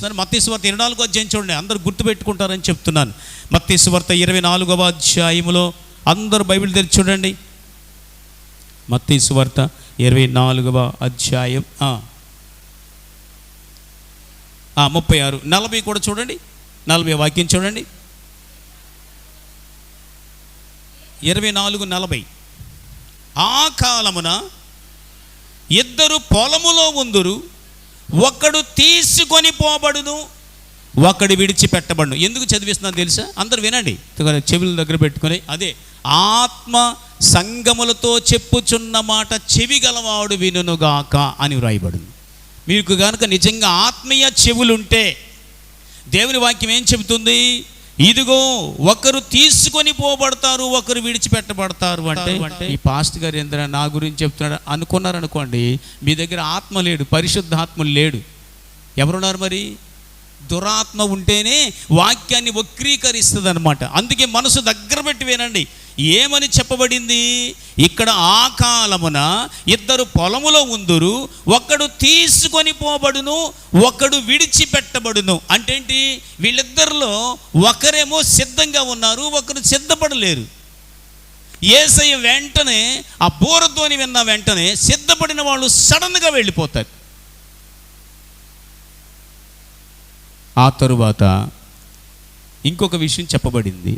చేస్తున్నాను. మత్తయి సువార్త 24వ అధ్యాయం చూడండి, అందరూ గుర్తుపెట్టుకుంటారని చెప్తున్నాను. మత్తయి సువార్త 24వ అధ్యాయములో అందరూ బైబిల్ తెరిచి చూడండి. మత్తయి సువార్త 24వ అధ్యాయం 36, 40 కూడా చూడండి. 40 వాక్యం చూడండి. 24:40. ఆ కాలమున ఇద్దరు పొలములో ఉందురు, ఒకడు తీసుకొని పోబడును, ఒకడు విడిచిపెట్టబడును. ఎందుకు చదివిస్తున్నాను తెలుసా? అందరు వినండి, చెవుల దగ్గర పెట్టుకొని. అదే ఆత్మ సంగములతో చెప్పుచున్న మాట చెవి గలవాడు వినుగాక అని వ్రాయబడింది. మీకు కనుక నిజంగా ఆత్మీయ చెవులుంటే దేవుని వాక్యం ఏం చెబుతుంది? ఇదిగో ఒకరు తీసుకొని పోబడతారు, ఒకరు విడిచిపెట్టబడతారు. అంటే ఈ పాస్ట్ గారు ఏంద్రా నా గురించి చెప్తున్నాడు అనుకున్నారనుకోండి, మీ దగ్గర ఆత్మ లేడు, పరిశుద్ధాత్మ లేడు. ఎవరున్నారు మరి? దురాత్మ ఉంటేనే వాక్యాన్ని వక్రీకరిస్తుంది అనమాట. అందుకే మనసు దగ్గర పెట్టి వినండి. ఏమని చెప్పబడింది ఇక్కడ? ఆ కాలమున ఇద్దరు పొలములో ఉందురు, ఒకడు తీసుకొని పోబడును, ఒకడు విడిచిపెట్టబడును. అంటే ఏంటి? వీళ్ళిద్దరిలో ఒకరేమో సిద్ధంగా ఉన్నారు, ఒకరు సిద్ధపడలేరు. యేసయ్య వెంటనే ఆ బూరధ్వని విన్న వెంటనే సిద్ధపడిన వాళ్ళు సడన్గా వెళ్ళిపోతారు. ఆ తరువాత ఇంకొక విషయం చెప్పబడింది.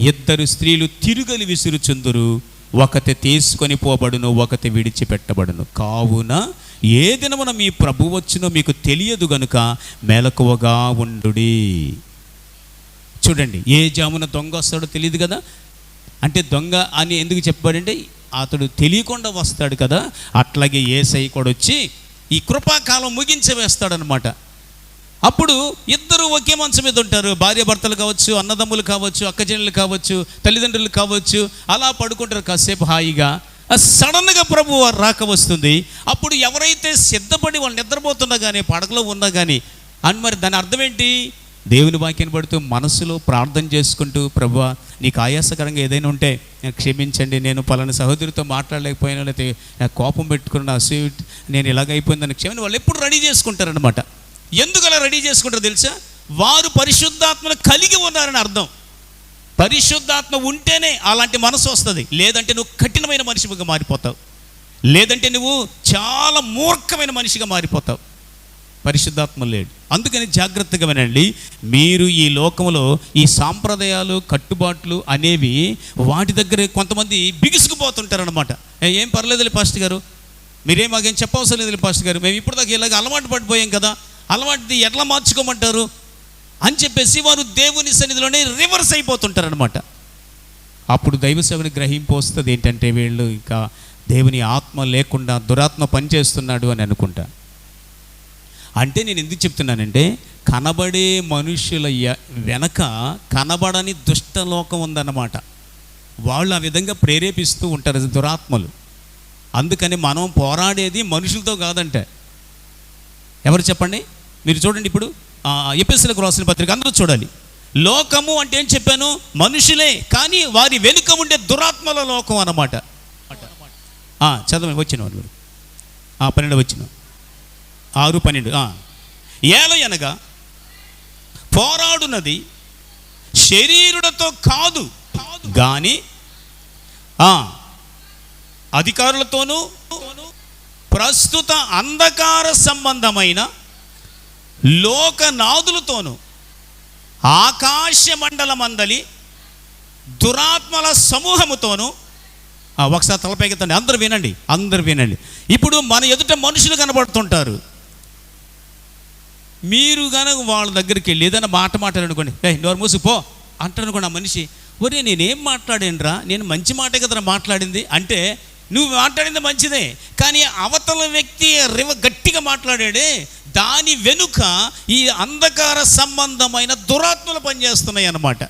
ఇద్దరు స్త్రీలు తిరుగలి విసురుచుందురు, ఒకటి తీసుకొని పోబడును, ఒకటి విడిచిపెట్టబడును. కావున ఏ దినమున మీ ప్రభు వచ్చునో మీకు తెలియదు గనుక మెలకువగా ఉండుడి. చూడండి, ఏ జామున దొంగ వస్తాడో తెలియదు కదా. అంటే దొంగ అని ఎందుకు చెప్పబడంటే అతడు తెలియకుండా వస్తాడు కదా. అట్లాగే యేసయ్య కూడా వచ్చి ఈ కృపాకాలం ముగించవేస్తాడనమాట. అప్పుడు ఇద్దరు ఒకే మంచం మీద ఉంటారు. భార్య భర్తలు కావచ్చు, అన్నదమ్ములు కావచ్చు, అక్కచెల్లెలు కావచ్చు, తల్లిదండ్రులు కావచ్చు. అలా పడుకుంటారు కాసేపు హాయిగా. సడన్గా ప్రభు వారు రాక వస్తుంది. అప్పుడు ఎవరైతే సిద్ధపడి వాళ్ళు నిద్రపోతున్నా కానీ, పడకలో ఉన్నా కానీ అని, మరి దాని అర్థం ఏంటి? దేవుని వాక్యాన్ని పడుతూ మనసులో ప్రార్థన చేసుకుంటూ, ప్రభువా నీకు ఆయాసకరంగా ఏదైనా ఉంటే క్షమించండి, నేను పలానా సహోదరితో మాట్లాడలేకపోయినా, లేకపోతే నాకు కోపం పెట్టుకున్న అసూట్ నేను ఇలాగైపోయిందని క్షమించి వాళ్ళు ఎప్పుడు రెడీ చేసుకుంటారనమాట. ఎందుకు అలా రెడీ చేసుకుంటారో తెలుసా? వారు పరిశుద్ధాత్మను కలిగి ఉన్నారని అర్థం. పరిశుద్ధాత్మ ఉంటేనే అలాంటి మనసు వస్తుంది. లేదంటే నువ్వు కఠినమైన మనిషిగా మారిపోతావు, లేదంటే నువ్వు చాలా మూర్ఖమైన మనిషిగా మారిపోతావు. పరిశుద్ధాత్మ లేడు. అందుకని జాగ్రత్తగా వినండి. మీరు ఈ లోకంలో ఈ సాంప్రదాయాలు, కట్టుబాట్లు అనేవి వాటి దగ్గర కొంతమంది బిగుసుకుపోతుంటారనమాట. ఏం పర్లేదులే పాస్టర్ గారు, మీరేం మాకేం చెప్పవసరం లేదు పాస్టర్ గారు, మేము ఇప్పుడు దాకా ఇలాగ అలవాటు పడిపోయాం కదా, అలవాటు ఎట్లా మార్చుకోమంటారు అని చెప్పేసి వారు దేవుని సన్నిధిలోనే రివర్స్ అయిపోతుంటారనమాట. అప్పుడు దైవ సేవని గ్రహింపు వస్తుంది ఏంటంటే, వీళ్ళు ఇంకా దేవుని ఆత్మ లేకుండా దురాత్మ పనిచేస్తున్నాడు అని అనుకుంటా. అంటే నేను ఎందుకు చెప్తున్నానంటే, కనబడే మనుషుల వెనక కనబడని దుష్టలోకం ఉందన్నమాట. వాళ్ళు ఆ విధంగా ప్రేరేపిస్తూ ఉంటారు దురాత్మలు. అందుకని మనం పోరాడేది మనుషులతో కాదంటే. ఎవరు చెప్పండి? మీరు చూడండి, ఇప్పుడు ఎఫెసీయులకు రాసిన పత్రిక అందరూ చూడాలి. లోకము అంటే ఏం చెప్పాను? మనుషులే, కానీ వారి వెనుక ఉండే దురాత్మల లోకం అన్నమాట. చదవండి, వచ్చిన వాళ్ళు 12 వచ్చిన 6:12. ఏలయనగా పోరాడునది శరీరులతో కాదు కానీ అధికారులతోనూ ప్రస్తుత అంధకార సంబంధమైన లోకనాదులతోనూ ఆకాశ మండలమందలి దురాత్మల సమూహముతోనూ. ఒకసారి తలపైకెత్తండి, అందరూ వినండి, అందరూ వినండి. ఇప్పుడు మన ఎదుట మనుషులు కనబడుతుంటారు. మీరు కనుక వాళ్ళ దగ్గరికి వెళ్ళి ఏదైనా మాట్లాడాలనుకోండి, నోరు మూసిపో అంటారనుకోండి. ఆ మనిషి, ఒరే నేనేం మాట్లాడానురా, నేను మంచి మాట కదరా మాట్లాడింది అంటే, నువ్వు మాట్లాడింది మంచిదే, కానీ అవతల వ్యక్తి గట్టిగా మాట్లాడాడే, దాని వెనుక ఈ అంధకార సంబంధమైన దురాత్మలు పనిచేస్తున్నాయి అన్నమాట.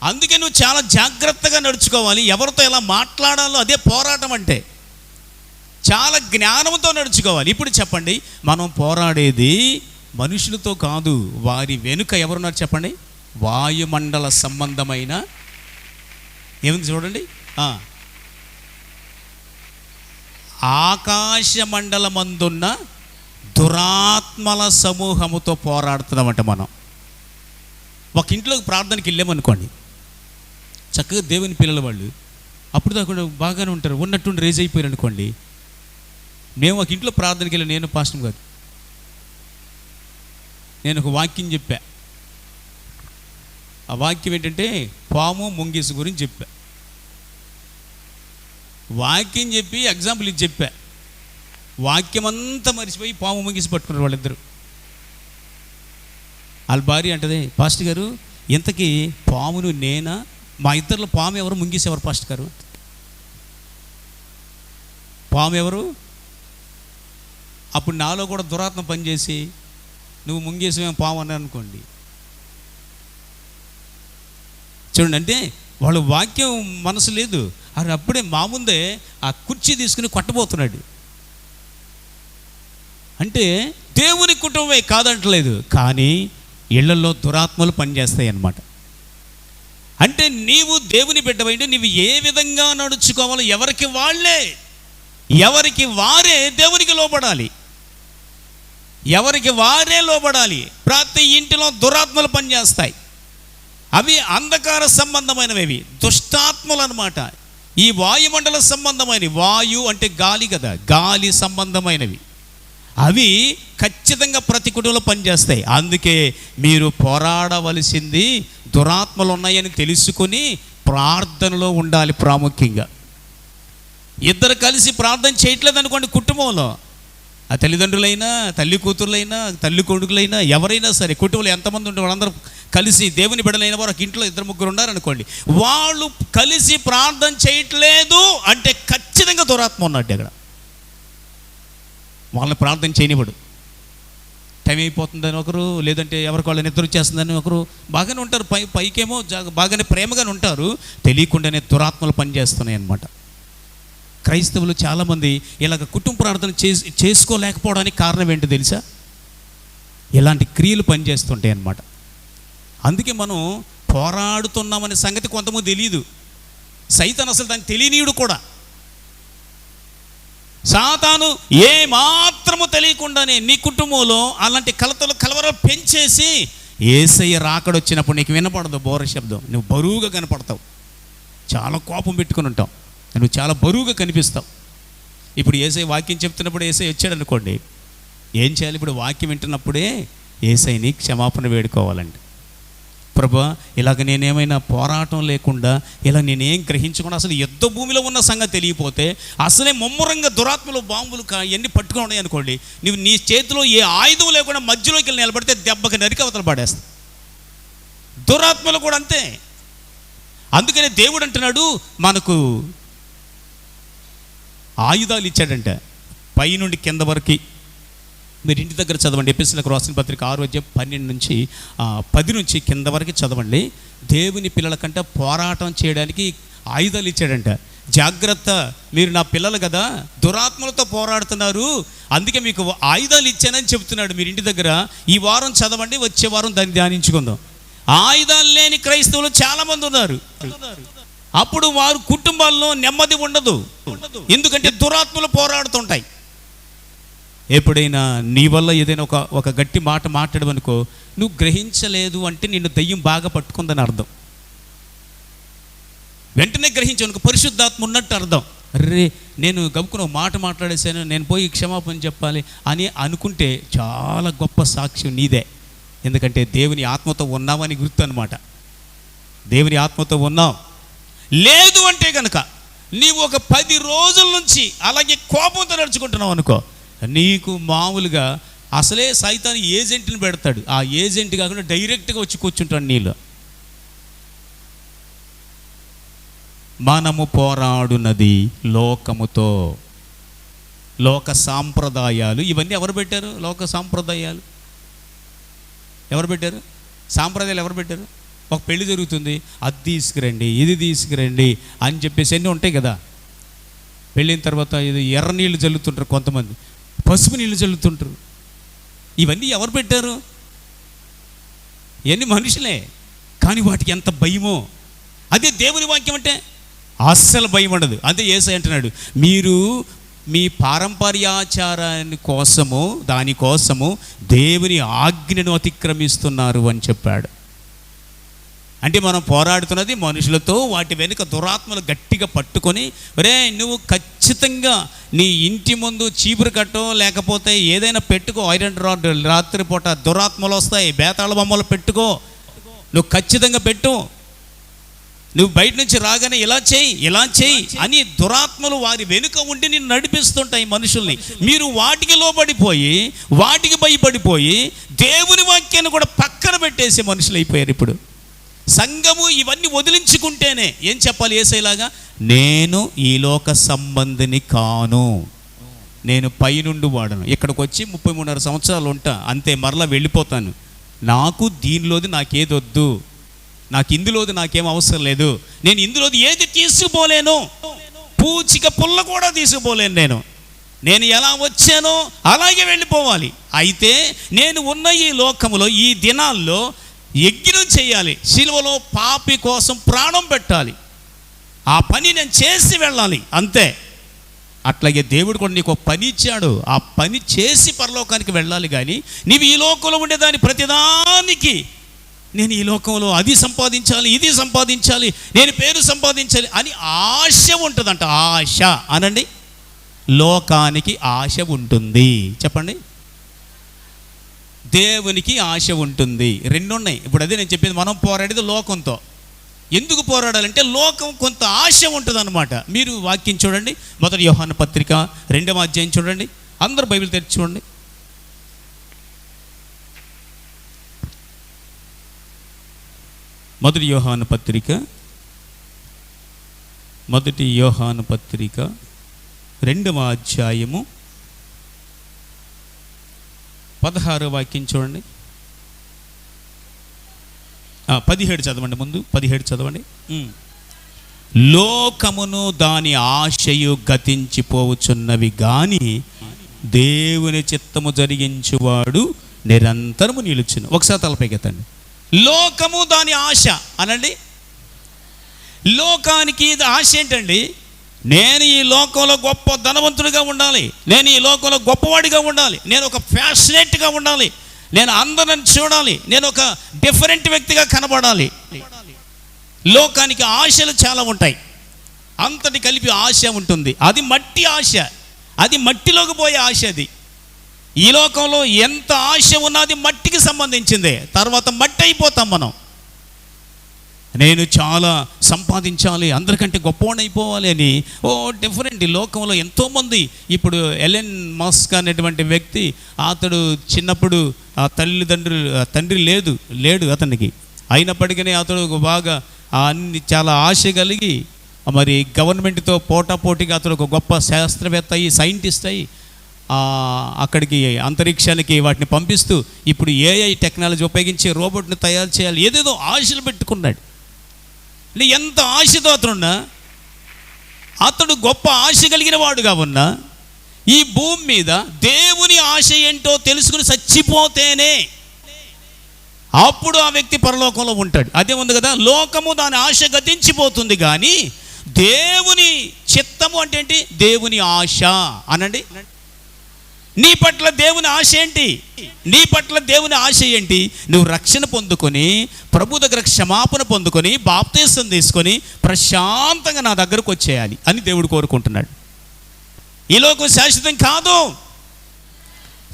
అందుకే నువ్వు చాలా జాగ్రత్తగా నడుచుకోవాలి. ఎవరితో ఎలా మాట్లాడాలో అదే పోరాటం అంటే. చాలా జ్ఞానంతో నడుచుకోవాలి. ఇప్పుడు చెప్పండి, మనం పోరాడేది మనుషులతో కాదు, వారి వెనుక ఎవరున్నారు చెప్పండి? వాయుమండల సంబంధమైన ఏముంది చూడండి, ఆకాశ మండలమందున్న దురాత్మల సమూహముతో పోరాడుతున్నామంట మనం. ఒక ఇంట్లోకి ప్రార్థనకి వెళ్ళామనుకోండి, చక్కగా దేవుని పిల్లల వాళ్ళు అప్పుడు దాకా బాగానే ఉంటారు, ఉన్నట్టుండి రేజ్ అయిపోయారు అనుకోండి. మేము ఒక ఇంట్లో ప్రార్థనకి వెళ్ళి, నేను పాస్టర్ గారు, నేను ఒక వాక్యం చెప్పా. ఆ వాక్యం ఏంటంటే పాము ముంగీసు గురించి చెప్పా. వాక్యం చెప్పి ఎగ్జాంపుల్ ఇది చెప్పా. వాక్యం అంతా మర్చిపోయి పాము ముంగీసి పట్టుకున్నారు వాళ్ళిద్దరు. వాళ్ళ భార్య అంటది, పాస్టర్ గారు ఇంతకీ పామును నేనా, మా ఇద్దరిలో పాము ఎవరు, ముంగీసి ఎవరు పాస్టర్ గారు? పాము ఎవరు? అప్పుడు నాలో కూడా దురాత్మ పనిచేసి నువ్వు ముంగేసేమో పాము అన్నా అనుకోండి. చూడండి, అంటే వాళ్ళ వాక్యం మనసు లేదు. అది అప్పుడే మా ముందే ఆ కుర్చీ తీసుకుని కొట్టబోతున్నాడు. అంటే దేవుని కుటుంబమే కాదంటలేదు, కానీ ఇళ్లలో దురాత్మలు పనిచేస్తాయి అన్నమాట. అంటే నీవు దేవుని బిడ్డవైతే నీవు ఏ విధంగా నడుచుకోవాలో ఎవరికి వారే దేవునికి లోబడాలి. ఎవరికి వారే లోబడాలి. ప్రతి ఇంటిలో దురాత్మలు పనిచేస్తాయి. అవి అంధకార సంబంధమైనవి, దుష్టాత్మలు అన్నమాట. ఈ వాయుమండల సంబంధమైనవి, వాయు అంటే గాలి కదా, గాలి సంబంధమైనవి అవి ఖచ్చితంగా ప్రతి కుటుంబంలో పనిచేస్తాయి. అందుకే మీరు పోరాడవలసింది దురాత్మలు ఉన్నాయని తెలుసుకొని ప్రార్థనలో ఉండాలి. ప్రాముఖ్యంగా ఇద్దరు కలిసి ప్రార్థన చేయట్లేదు అనుకోండి, కుటుంబంలో ఆ తల్లిదండ్రులైనా, తల్లి కూతురులైనా, తల్లి కొడుకులైనా, ఎవరైనా సరే, కుటుంబంలో ఎంతమంది ఉంటే వాళ్ళందరూ కలిసి దేవుని బిడ్డలైన వారు ఒక ఇంట్లో 2-3 ఉన్నారనుకోండి, వాళ్ళు కలిసి ప్రార్థన చేయట్లేదు అంటే ఖచ్చితంగా దురాత్మ ఉన్నట్టు. అక్కడ వాళ్ళని ప్రార్థన చేయనివ్వడు. టైం అయిపోతుందని ఒకరు, లేదంటే ఎవరికి వాళ్ళ నిద్ర వచ్చేస్తుందని ఒకరు, బాగానే ఉంటారు, పైకేమో బాగానే ప్రేమగానే ఉంటారు, తెలియకుండానే దురాత్మలు పనిచేస్తున్నాయి అన్నమాట. క్రైస్తవులు చాలామంది ఇలాగ కుటుంబ ప్రార్థన చేసుకోలేకపోవడానికి కారణం ఏంటో తెలుసా? ఇలాంటి క్రియలు పనిచేస్తుంటాయి అన్నమాట. అందుకే మనం పోరాడుతున్నామనే సంగతి కొంతమంది తెలియదు. సైతాను అసలు దాన్ని తెలియనీయుడు కూడా. సాతాను ఏ మాత్రము తెలియకుండానే నీ కుటుంబంలో అలాంటి కలవరాలు పెంచేసి యేసయ్య రాకడొచ్చినప్పుడు నీకు వినపడదు బోర శబ్దం, నువ్వు బరువుగా కనపడతావు, చాలా కోపం పెట్టుకుని ఉంటావు, నువ్వు చాలా బరువుగా కనిపిస్తావు. ఇప్పుడు యేసయ్య వాక్యం చెప్తున్నప్పుడు యేసయ్య వచ్చాడు అనుకోండి, ఏం చేయాలి? ఇప్పుడు వాక్యం వింటున్నప్పుడే యేసయ్యని క్షమాపణ వేడుకోవాలండి. ప్రభువా, ఇలాగ నేనేమైనా పోరాటం లేకుండా, ఇలా నేనేం గ్రహించకుండా, అసలు యుద్ధ భూమిలో ఉన్న సంగతి తెలియపోతే, అసలే ముమ్మరంగా దురాత్మలు బాంబులు ఎన్ని పట్టుకుని ఉన్నాయి అనుకోండి, నువ్వు నీ చేతిలో ఏ ఆయుధం లేకుండా మధ్యలోకి వెళ్ళి నిలబడితే దెబ్బకి నరికి అవతల పడేస్తా. దురాత్మలు కూడా అంతే. అందుకనే దేవుడు అంటున్నాడు, మనకు ఆయుధాలు ఇచ్చాడంట, పైనుండి కింద వరకు. మీరు ఇంటి దగ్గర చదవండి, ఎఫెసీయులకు రాసిన పత్రిక 6:12 నుంచి కింద వరకు చదవండి. దేవుని పిల్లల కంటే పోరాటం చేయడానికి ఆయుధాలు ఇచ్చాడంట. జాగ్రత్త, మీరు నా పిల్లలు కదా, దురాత్మలతో పోరాడుతున్నారు, అందుకే మీకు ఆయుధాలు ఇచ్చానని చెప్తున్నాడు. మీరు ఇంటి దగ్గర ఈ వారం చదవండి, వచ్చే వారం దాన్ని ధ్యానించుకుందాం. ఆయుధాలు లేని క్రైస్తవులు చాలామంది ఉన్నారు. అప్పుడు వారు కుటుంబాల్లో నెమ్మది ఉండదు, ఎందుకంటే దురాత్మలు పోరాడుతుంటాయి. ఎప్పుడైనా నీ వల్ల ఏదైనా ఒక గట్టి మాట మాట్లాడమనుకో, నువ్వు గ్రహించలేదు అంటే నిన్ను దయ్యం బాగా పట్టుకుందని అర్థం. వెంటనే గ్రహించనుకో, పరిశుద్ధాత్మ ఉన్నట్టు అర్థం. అర్రే, నేను గబుకున్న మాట మాట్లాడేశాను, నేను పోయి క్షమాపణ చెప్పాలి అని అనుకుంటే చాలా గొప్ప సాక్ష్యం నీదే. ఎందుకంటే దేవుని ఆత్మతో ఉన్నావని గుర్తు అన్నమాట. దేవుని ఆత్మతో ఉన్నావు. లేదు అంటే కనుక నీవు ఒక 10 రోజుల నుంచి అలాగే కోపంతో నడుచుకుంటున్నావు అనుకో, నీకు మామూలుగా అసలే సైతాను ఏజెంట్ని పెడతాడు. ఆ ఏజెంట్ కాకుండా డైరెక్ట్గా వచ్చి కూర్చుంటాడు నీలో. మనము పోరాడునది లోకముతో, లోక సాంప్రదాయాలు, ఇవన్నీ ఎవరు పెట్టారు? లోక సాంప్రదాయాలు ఎవరు పెట్టారు? సాంప్రదాయాలు ఎవరు పెట్టారు? ఒక పెళ్లి జరుగుతుంది, అది తీసుకురండి, ఇది తీసుకురండి అని చెప్పేసి అన్నీ ఉంటాయి కదా. వెళ్ళిన తర్వాత ఇది ఎర్ర నీళ్ళు చల్లుతుంటారు, కొంతమంది పసుపు నీళ్ళు చల్లుతుంటారు. ఇవన్నీ ఎవరు పెట్టారు? ఇవన్నీ మనుషులే, కానీ వాటికి ఎంత భయమో. అదే దేవుని వాక్యం అంటే అస్సలు భయం ఉండదు. అదే యేసయ్య అంటున్నాడు, మీరు మీ పారంపర్యాచారాన్ని కోసము దానికోసము దేవుని ఆజ్ఞను అతిక్రమిస్తున్నారు అని చెప్పాడు. అంటే మనం పోరాడుతున్నది మనుషులతో, వాటి వెనుక దురాత్మలు గట్టిగా పట్టుకొని, ఒరే నువ్వు ఖచ్చితంగా నీ ఇంటి ముందు చీపురు కట్టో లేకపోతే ఏదైనా పెట్టుకో, ఐరన్ రాడ్, రాత్రిపూట దురాత్మలు వస్తాయి, బేతాళ బొమ్మలు పెట్టుకో, నువ్వు ఖచ్చితంగా పెట్టు, నువ్వు బయట నుంచి రాగానే ఇలా చేయి అని దురాత్మలు వారి వెనుక ఉండి నిన్ను నడిపిస్తుంటాయి మనుషుల్ని. మీరు వాటికి లోబడిపోయి, వాటికి భయపడిపోయి దేవుని వాక్యాన్ని కూడా పక్కన పెట్టేసే మనుషులు అయిపోయారు. ఇప్పుడు సంఘము ఇవన్నీ వదిలించుకుంటేనే ఏం చెప్పాలి యేసయ్యలాగా, నేను ఈ లోక సంబంధిని కాను, నేను పైనుండి వాడను, ఇక్కడికి వచ్చి 33.5 సంవత్సరాలు ఉంటా అంతే, మరలా వెళ్ళిపోతాను, నాకు దీనిలోది నాకేదొద్దు, నాకు ఇందులోది నాకేం అవసరం లేదు, నేను ఇందులోది ఏది తీసుకుపోలేను, పూచిక పుల్ల కూడా తీసుకుపోలేను, నేను ఎలా వచ్చానో అలాగే వెళ్ళిపోవాలి. అయితే నేను ఉన్న ఈ లోకములో ఈ దినాల్లో యజ్ఞం చేయాలి, సిలువలో పాపి కోసం ప్రాణం పెట్టాలి, ఆ పని నేను చేసి వెళ్ళాలి అంతే. అట్లాగే దేవుడు కూడా నీకు పని ఇచ్చాడు, ఆ పని చేసి పరలోకానికి వెళ్ళాలి. కానీ నీవు ఈ లోకంలో ఉండేదాన్ని ప్రతిదానికి నేను ఈ లోకంలో అది సంపాదించాలి, ఇది సంపాదించాలి, నేను పేరు సంపాదించాలి అని ఆశ ఉంటుందంట. ఆశ అనండి, లోకానికి ఆశ ఉంటుంది. చెప్పండి, దేవునికి ఆశ ఉంటుంది. రెండు ఉన్నాయి. ఇప్పుడు అదే నేను చెప్పేది, మనం పోరాడేది లోకంతో. ఎందుకు పోరాడాలంటే లోకం కొంత ఆశ ఉంటుంది అన్నమాట. మీరు వాక్యం చూడండి, 1 యోహాను పత్రిక 2వ అధ్యాయం చూడండి, అందరూ బైబిల్ తెరిచి చూడండి. 1 యోహాను పత్రిక 2వ అధ్యాయము 16వ వాక్యం చూడండి. 17 చదవండి, ముందు 17 చదవండి. లోకమును దాని ఆశయు గతించిపోవచ్చున్నవి గాని దేవుని చిత్తము జరిగించువాడు నిరంతరము నిలుచును. ఒకసారి తలపైకెత్తండి. లోకము దాని ఆశ అనండి. లోకానికి ఆశ ఏంటండి? నేను ఈ లోకంలో గొప్ప ధనవంతుడిగా ఉండాలి, నేను ఈ లోకంలో గొప్పవాడిగా ఉండాలి, నేను ఒక ఫ్యాషనేట్గా ఉండాలి, నేను అందరిని చూడాలి, నేను ఒక డిఫరెంట్ వ్యక్తిగా కనబడాలి. లోకానికి ఆశలు చాలా ఉంటాయి, అంతటి కలిపి ఆశ ఉంటుంది. అది మట్టి ఆశ, అది మట్టిలోకి పోయే ఆశ. అది ఈ లోకంలో ఎంత ఆశ ఉన్నది మట్టికి సంబంధించిందే, తర్వాత మట్టి అయిపోతాం మనం. నేను చాలా సంపాదించాలి, అందరికంటే గొప్పవాడిని అయిపోవాలి అని డిఫరెంట్. ఈ లోకంలో ఎంతోమంది, ఇప్పుడు ఎలెన్ మస్క్ అనేటువంటి వ్యక్తి, అతడు చిన్నప్పుడు ఆ తండ్రి లేడు అతనికి, అయినప్పటికీ అతడు బాగా అన్ని చాలా ఆశ కలిగి మరి గవర్నమెంట్తో పోటాపోటీగా అతడు ఒక గొప్ప శాస్త్రవేత్త అయ్యి, సైంటిస్ట్ అయ్యి అక్కడికి అంతరిక్షానికి వాటిని పంపిస్తూ ఇప్పుడు ఏఐ టెక్నాలజీ ఉపయోగించి రోబోట్ని తయారు చేయాలి, ఏదేదో ఆశలు పెట్టుకున్నాడు. ఎంత ఆశతో అతనున్నా, అతడు గొప్ప ఆశ కలిగిన వాడుగా ఉన్నా, ఈ భూమి మీద దేవుని ఆశ ఏంటో తెలుసుకుని చచ్చిపోతేనే అప్పుడు ఆ వ్యక్తి పరలోకంలో ఉంటాడు. అదే ఉంది కదా, లోకము దాని ఆశ గతించిపోతుంది కానీ దేవుని చిత్తము అంటే ఏంటి? దేవుని ఆశ అనండి. నీ పట్ల దేవుని ఆశ ఏంటి? నీ పట్ల దేవుని ఆశ ఏంటి? నువ్వు రక్షణ పొందుకొని, ప్రభు దగ్గర క్షమాపణ పొందుకొని, బాప్తీసం తీసుకొని ప్రశాంతంగా నా దగ్గరకు వచ్చేయాలి అని దేవుడు కోరుకుంటున్నాడు. ఈ లోకం శాశ్వతం కాదు.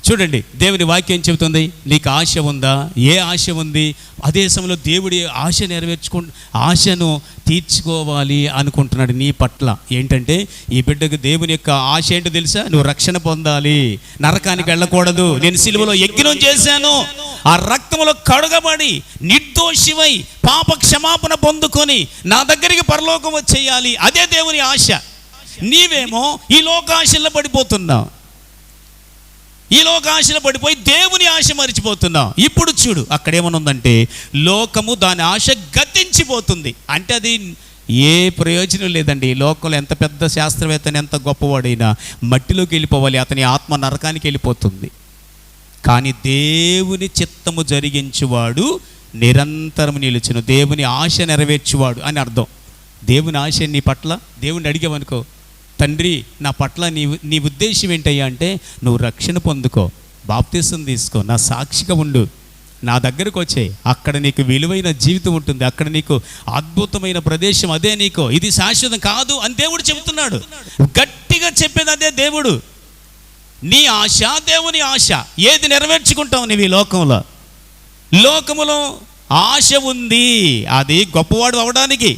చూడండి, దేవుని వాక్యం చెబుతుంది, నీకు ఆశ ఉందా? ఏ ఆశ ఉంది? అదే సమయంలో దేవుడి ఆశను తీర్చుకోవాలి అనుకుంటున్నాడు నీ పట్ల. ఏంటంటే ఈ బిడ్డకు దేవుని యొక్క ఆశ ఏంటో తెలుసా? నువ్వు రక్షణ పొందాలి, నరకానికి వెళ్ళకూడదు, నేను సిలువలో యజ్ఞం చేశాను, ఆ రక్తంలో కడుగబడి నిర్దోషివై పాప క్షమాపణ పొందుకొని నా దగ్గరికి పరలోకం వచ్చేయాలి. అదే దేవుని ఆశ. నీవేమో ఈ లోకాశల్లో పడిపోతున్నావు, ఈ లోకాశలో పడిపోయి దేవుని ఆశ మరిచిపోతున్నావు. ఇప్పుడు చూడు, అక్కడేమనుందంటే లోకము దాని ఆశ గతించిపోతుంది. అంటే అది ఏ ప్రయోజనం లేదండి. ఈ లోకంలో ఎంత పెద్ద శాస్త్రవేత్తని, ఎంత గొప్పవాడైనా మట్టిలోకి వెళ్ళిపోవాలి, అతని ఆత్మ నరకానికి వెళ్ళిపోతుంది. కానీ దేవుని చిత్తము జరిగించువాడు నిరంతరం నిలుచును, దేవుని ఆశ నెరవేర్చువాడు అని అర్థం. దేవుని ఆశ నీ పట్ల దేవుని అడిగావనుకో, తండ్రి నా పట్ల నీ ఉద్దేశం ఏంటయ్యా అంటే, నువ్వు రక్షణ పొందుకో, బాప్తిసం తీసుకో, నా సాక్షిగా ఉండు, నా దగ్గరకు వచ్చాయి, అక్కడ నీకు విలువైన జీవితం ఉంటుంది, అక్కడ నీకు అద్భుతమైన ప్రదేశం, అదే నీకు, ఇది శాశ్వతం కాదు అని దేవుడు చెబుతున్నాడు. గట్టిగా చెప్పేది అదే దేవుడు. నీ ఆశ దేవుని ఆశ, ఏది నెరవేర్చుకుంటావు నీవు ఈ లోకంలో? లోకములో ఆశ ఉంది, అది గొప్పవాడు అవడానికి,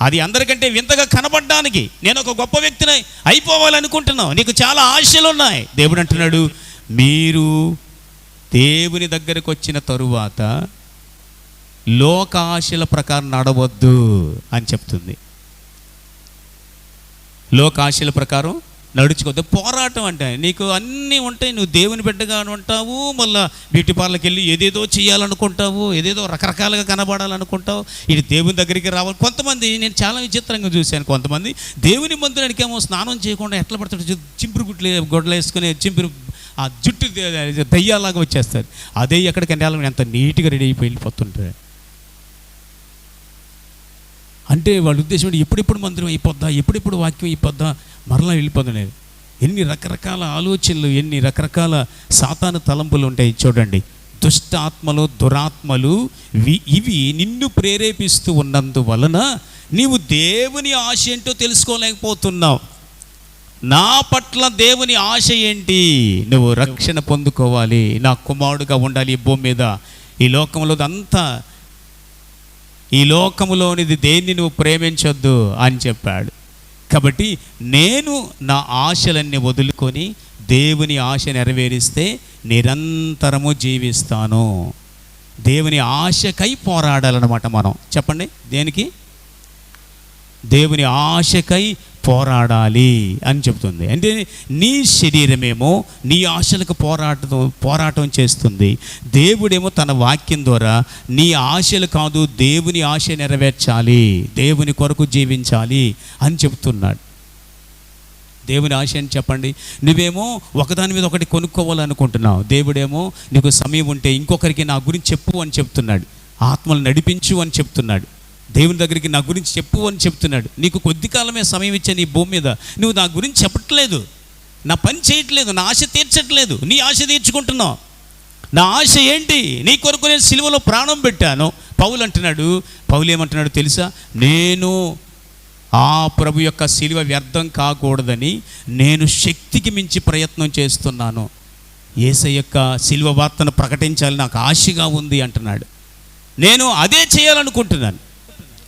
అది అందరికంటే వింతగా కనబడడానికి, నేను ఒక గొప్ప వ్యక్తిని అయిపోవాలనుకుంటున్నావు, నీకు చాలా ఆశలు ఉన్నాయి. దేవుడు అంటున్నాడు, మీరు దేవుని దగ్గరకు వచ్చిన తరువాత లోక ఆశల ప్రకారం నడవద్దు అని చెప్తుంది. లోక ఆశల ప్రకారం నడుచుకోవద్దు. పోరాటం అంటే నీకు అన్నీ ఉంటాయి, నువ్వు దేవుని బిడ్డగా ఉంటావు, మళ్ళీ బ్యూటీ పార్లర్కి వెళ్ళి ఏదేదో చేయాలనుకుంటావు, ఏదేదో రకరకాలుగా కనబడాలనుకుంటావు, ఇది దేవుని దగ్గరికి రావాలి. కొంతమంది నేను చాలా విచిత్రంగా చూశాను, కొంతమంది దేవుని మందిరానికి ఏమో స్నానం చేయకుండా ఎట్లా పడతాడు, చింపురు గొడ్డలు వేసుకొని చింపురు ఆ జుట్టు దయ్యాలాగా వచ్చేస్తారు. అదే ఎక్కడికి వెళ్ళాలని ఎంత నీట్గా రెడీ అయిపోయి వెళ్ళిపోతుంటారు. అంటే వాళ్ళ ఉద్దేశం ఎప్పుడెప్పుడు మందిరం అయిపోద్దా, ఎప్పుడెప్పుడు వాక్యం అయిపోద్దా, మరలా వెళ్ళిపోతుంది. ఎన్ని రకరకాల ఆలోచనలు, ఎన్ని రకరకాల సాతాను తలంపులు ఉంటాయి చూడండి. దుష్ట ఆత్మలు, దురాత్మలు ఇవి నిన్ను ప్రేరేపిస్తూ ఉన్నందువలన నీవు దేవుని ఆశ ఏంటో తెలుసుకోలేకపోతున్నావు. నా పట్ల దేవుని ఆశ ఏంటి? నువ్వు రక్షణ పొందుకోవాలి, నా కుమారుడుగా ఉండాలి ఈ భూమి మీద. ఈ లోకంలో అంతా, ఈ లోకములోనిది దేన్ని నువ్వు ప్రేమించొద్దు అని చెప్పాడు. కాబట్టి నేను నా ఆశలన్నీ వదులుకొని దేవుని ఆశ నెరవేరిస్తే నిరంతరము జీవిస్తాను. దేవుని ఆశకై పోరాడాలన్నమాట మనం. చెప్పండి, దేనికి? దేవుని ఆశకై పోరాడాలి అని చెప్తుంది. అంటే నీ శరీరమేమో నీ ఆశలకు పోరాటం చేస్తుంది, దేవుడేమో తన వాక్యం ద్వారా నీ ఆశలు కాదు, దేవుని ఆశ నెరవేర్చాలి, దేవుని కొరకు జీవించాలి అని చెప్తున్నాడు. దేవుని ఆశ అని చెప్పండి. నువ్వేమో ఒకదాని మీద ఒకటి కొనుక్కోవాలనుకుంటున్నావు, దేవుడేమో నీకు సమయం ఉంటే ఇంకొకరికి నా గురించి చెప్పు అని చెప్తున్నాడు, ఆత్మలు నడిపించు అని చెప్తున్నాడు, దేవుని దగ్గరికి నా గురించి చెప్పు అని చెప్తున్నాడు. నీకు కొద్ది కాలమే సమయం ఇచ్చే నీ భూమి మీద నువ్వు నా గురించి చెప్పట్లేదు, నా పని చేయట్లేదు, నా ఆశ తీర్చట్లేదు, నీ ఆశ తీర్చుకుంటున్నావు. నా ఆశ ఏంటి? నీ కొరకు నేను సిలువలో ప్రాణం పెట్టాను. పౌలు అంటున్నాడు, పౌలు ఏమంటున్నాడు తెలుసా? నేను ఆ ప్రభు యొక్క సిలువ వ్యర్థం కాకూడదని నేను శక్తికి మించి ప్రయత్నం చేస్తున్నాను. యేసయ్య యొక్క సిలువ వార్తను ప్రకటించాలి నాకు ఆశగా ఉంది అంటున్నాడు. నేను అదే చేయాలనుకుంటున్నాను.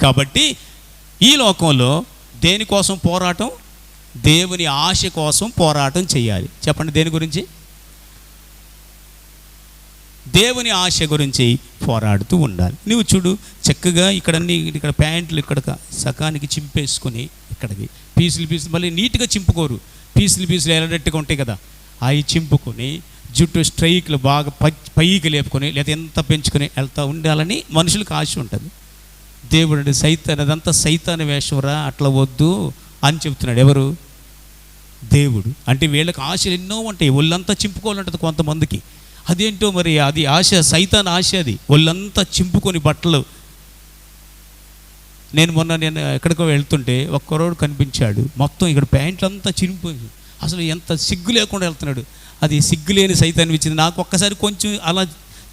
కాబట్టి ఈ లోకంలో దేనికోసం పోరాటం? దేవుని ఆశ కోసం పోరాటం చేయాలి. చెప్పండి, దేని గురించి? దేవుని ఆశ గురించి పోరాడుతూ ఉండాలి. నువ్వు చూడు, చక్కగా ఇక్కడ ప్యాంట్లు ఇక్కడ సకానికి చింపేసుకొని, ఇక్కడికి పీసులు మళ్ళీ నీట్గా చింపుకోరు, పీసులు ఎలాడట్టుగా ఉంటాయి కదా, అవి చింపుకొని జుట్టు స్ట్రైక్లు బాగా పైకి లేపుకొని లేదా ఎంత పెంచుకొని వెళ్తూ ఉండాలని మనుషులకు ఆశ ఉంటుంది. దేవుడు అదంతా సైతాను వేషంరా, అట్లా వద్దు అని చెప్తున్నాడు. ఎవరు? దేవుడు. అంటే వీళ్ళకి ఆశలు ఎన్నో ఉంటాయి, ఒళ్ళంతా చింపుకోవాలంటుంది కొంతమందికి. అదేంటో మరి, అది ఆశ, సైతాన్ ఆశ. అది ఒళ్ళంతా చింపుకొని బట్టలు. నేను ఎక్కడికో వెళ్తుంటే ఒక్కరోడు కనిపించాడు, మొత్తం ఇక్కడ ప్యాంట్లు అంతా చిరిగిపోయింది, అసలు ఎంత సిగ్గు లేకుండా వెళ్తున్నాడు. అది సిగ్గులేని సైతాన్ని ఇచ్చింది. నాకు ఒక్కసారి కొంచెం అలా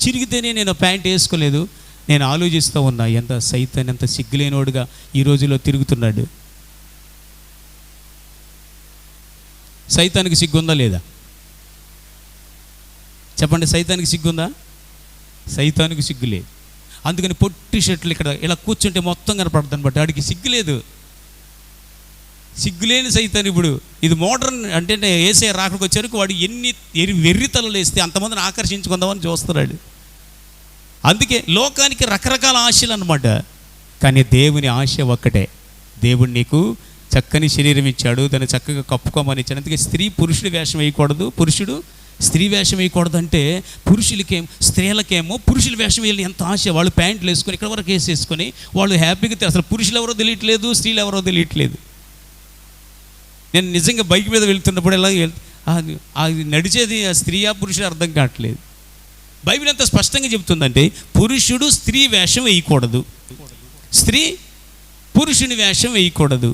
చిరిగితేనే నేను ప్యాంట్ వేసుకోలేదు. నేను ఆలోచిస్తూ ఉన్నా, ఎంత సైతాన్, ఎంత సిగ్గులేనోడుగా ఈ రోజులో తిరుగుతున్నాడు. సైతానికి సిగ్గుందా లేదా? చెప్పండి, సైతానికి సిగ్గుందా? సైతానికి సిగ్గు లేదు. అందుకని పొట్టి షర్ట్లు ఇక్కడ ఇలా కూర్చుంటే మొత్తం కనపడుతుంది, బట్ వాడికి సిగ్గు లేదు. సిగ్గులేని సైతాన్. ఇప్పుడు ఇది మోడర్న్ అంటే యేసయ్య రాకడికి వచ్చేసరికి వాడు ఎన్ని వెర్రితలలు వేస్తే అంతమందిని ఆకర్షించుకుందామని చూస్తున్నాడు. అందుకే లోకానికి రకరకాల ఆశలు అన్నమాట. కానీ దేవుని ఆశ ఒక్కటే. దేవుడు నీకు చక్కని శరీరం ఇచ్చాడు, దాన్ని చక్కగా కప్పుకోమని ఇచ్చాడు. అందుకే స్త్రీ పురుషుడి వేషం వేయకూడదు, పురుషుడు స్త్రీ వేషం వేయకూడదు. అంటే స్త్రీలకేమో పురుషుల వేషం వేయాలి ఎంత ఆశ. వాళ్ళు ప్యాంట్లు వేసుకొని ఇక్కడ వరకు వేసేసుకొని వాళ్ళు హ్యాపీగా, అసలు పురుషులు ఎవరో తెలియట్లేదు, స్త్రీలు ఎవరో తెలియట్లేదు. నేను నిజంగా బైక్ మీద వెళ్తున్నప్పుడు ఎలా అది నడిచేది స్త్రీయా పురుషుడు అర్థం కావట్లేదు. బైబిల్ ఎంత స్పష్టంగా చెప్తుందంటే పురుషుడు స్త్రీ వేషం వేయకూడదు, స్త్రీ పురుషుని వేషం వేయకూడదు.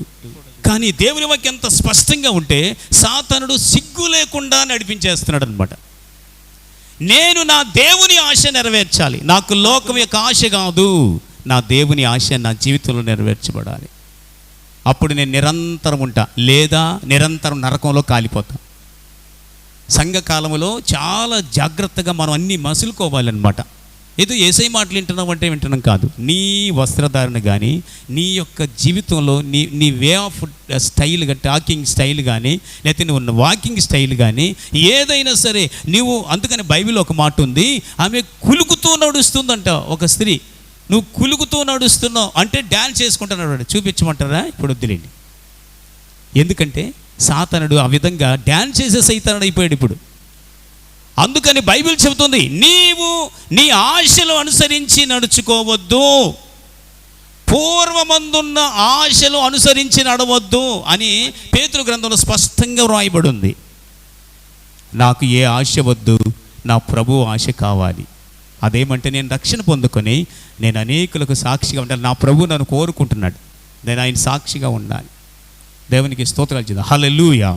కానీ దేవుని వాక్యం ఎంత స్పష్టంగా ఉంటే సాతానుడు సిగ్గు లేకుండా నడిపించేస్తున్నాడు అనమాట. నేను నా దేవుని ఆశ నెరవేర్చాలి, నాకు లోకం యొక్క ఆశ కాదు, నా దేవుని ఆశ నా జీవితంలో నెరవేర్చబడాలి. అప్పుడు నేను నిరంతరం ఉంటా, లేదా నిరంతరం నరకంలో కాలిపోతా. సంఘకాలంలో చాలా జాగ్రత్తగా మనం అన్నీ మసులుకోవాలన్నమాట. ఏదో యేసయ్య మాటలు వింటున్నాం అంటే వింటున్నాం కాదు. నీ వస్త్రధారణ కానీ, నీ యొక్క జీవితంలో నీ way of style, talking style కానీ, లేకపోతే నువ్వు వాకింగ్ స్టైల్ కానీ ఏదైనా సరే నువ్వు, అందుకని బైబిల్లో ఒక మాట ఉంది, ఆమె కులుకుతూ నడుస్తుందంట. ఒక స్త్రీ, నువ్వు కులుకుతూ నడుస్తున్నావు అంటే డ్యాన్స్ చేసుకుంటున్నాడు. చూపించమంటారా? ఇప్పుడు వద్దులేండి. ఎందుకంటే సాతానుడు ఆ విధంగా డ్యాన్స్ చేసే సైతానుడు అయిపోయాడు ఇప్పుడు. అందుకని బైబిల్ చెబుతుంది, నీవు నీ ఆశలు అనుసరించి నడుచుకోవద్దు, పూర్వమందున్న ఆశలు అనుసరించి నడవద్దు అని పేతురు గ్రంథంలో స్పష్టంగా వ్రాయబడి ఉంది. నాకు ఏ ఆశ వద్దు, నా ప్రభు ఆశ కావాలి. అదేమంటే నేను రక్షణ పొందుకొని నేను అనేకులకు సాక్షిగా ఉండాలి. నా ప్రభు నన్ను కోరుకుంటున్నాడు, నేను ఆయన సాక్షిగా ఉండాలి. దేవునికి స్తోత్రాలు చేద్దాం. హల్లెలూయా.